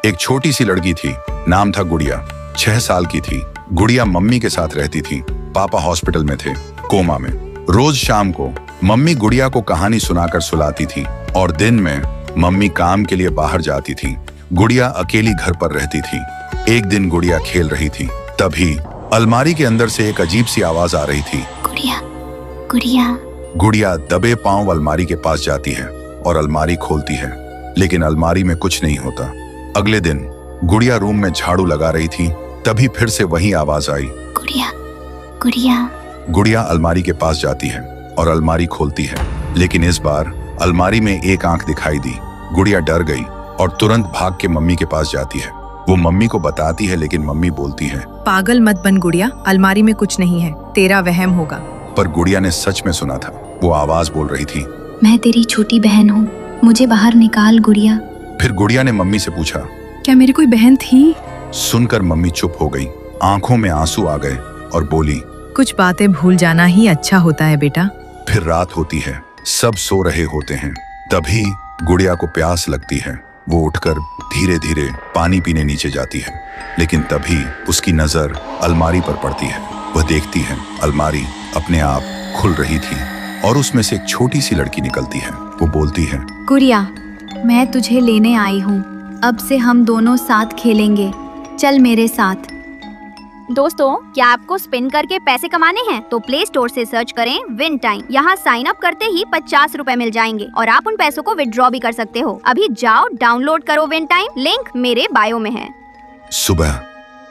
एक छोटी सी लड़की थी, नाम था गुड़िया। 6 साल की थी। गुड़िया मम्मी के साथ रहती थी। पापा हॉस्पिटल में थे, कोमा में। रोज शाम को मम्मी गुड़िया को कहानी सुनाकर सुलाती थी और दिन में मम्मी काम के लिए बाहर जाती थी। गुड़िया अकेली घर पर रहती थी। एक दिन गुड़िया खेल रही थी, तभी अलमारी के अंदर से एक अजीब सी आवाज आ रही थी। गुड़िया, गुड़िया। गुड़िया दबे पांव अलमारी के पास जाती है और अलमारी खोलती है, लेकिन अलमारी में कुछ नहीं होता। अगले दिन गुड़िया रूम में झाड़ू लगा रही थी, तभी फिर से वही आवाज आई। गुड़िया, गुड़िया। गुड़िया अलमारी के पास जाती है और अलमारी खोलती है, लेकिन इस बार अलमारी में एक आंख दिखाई दी। गुड़िया डर गई और तुरंत भाग के मम्मी के पास जाती है। वो मम्मी को बताती है, लेकिन मम्मी बोलती है, पागल मत बन गुड़िया, अलमारी में कुछ नहीं है, तेरा वहम होगा। पर गुड़िया ने सच में सुना था। वो आवाज बोल रही थी, मैं तेरी छोटी बहन हूँ, मुझे बाहर निकाल गुड़िया। फिर गुड़िया ने मम्मी से पूछा, क्या मेरी कोई बहन थी? सुनकर मम्मी चुप हो गई। आंखों में आंसू आ गए और बोली, कुछ बातें भूल जाना ही अच्छा होता है बेटा। फिर रात होती है, सब सो रहे होते हैं। तभी गुड़िया को प्यास लगती है। वो उठकर धीरे धीरे पानी पीने नीचे जाती है, लेकिन तभी उसकी नजर अलमारी पर पड़ती है। वह देखती है अलमारी अपने आप खुल रही थी और उसमें से एक छोटी सी लड़की निकलती है। वो बोलती है, गुड़िया, मैं तुझे लेने आई हूँ, अब से हम दोनों साथ खेलेंगे, चल मेरे साथ। दोस्तों, क्या आपको स्पिन करके पैसे कमाने हैं? तो प्ले स्टोर से सर्च करें विन टाइम। यहाँ साइन अप करते ही 50 रुपए मिल जाएंगे और आप उन पैसों को विड्रॉ भी कर सकते हो। अभी जाओ डाउनलोड करो विन टाइम, लिंक मेरे बायो में है। सुबह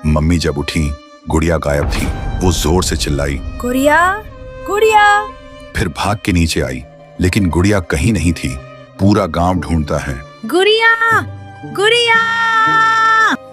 मम्मी जब उठी, गुड़िया गायब थी। वो जोर से चिल्लाई, गुड़िया, गुड़िया। फिर भाग के नीचे आई, लेकिन गुड़िया कहीं नहीं थी। पूरा गांव ढूंढता है, गुड़िया, गुड़िया।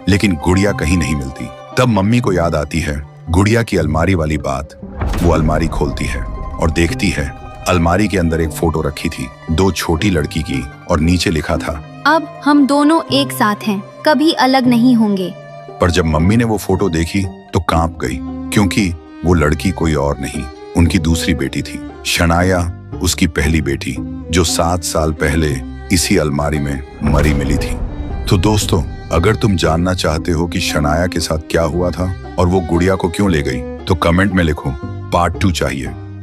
लेकिन गुड़िया कहीं नहीं मिलती। तब मम्मी को याद आती है गुड़िया की अलमारी वाली बात। वो अलमारी खोलती है और देखती है अलमारी के अंदर एक फोटो रखी थी, 2 छोटी लड़की की, और नीचे लिखा था, अब हम दोनों एक साथ हैं, कभी अलग नहीं होंगे। पर जब मम्मी ने वो फोटो देखी तो कांप गई, क्योंकि वो लड़की कोई और नहीं, उनकी दूसरी बेटी थी, शनाया, उसकी पहली बेटी, जो 7 साल पहले इसी अलमारी में मरी मिली थी। तो दोस्तों, अगर तुम जानना चाहते हो कि शनाया के साथ क्या हुआ था और वो गुड़िया को क्यों ले गई, तो कमेंट में लिखो पार्ट 2 चाहिए।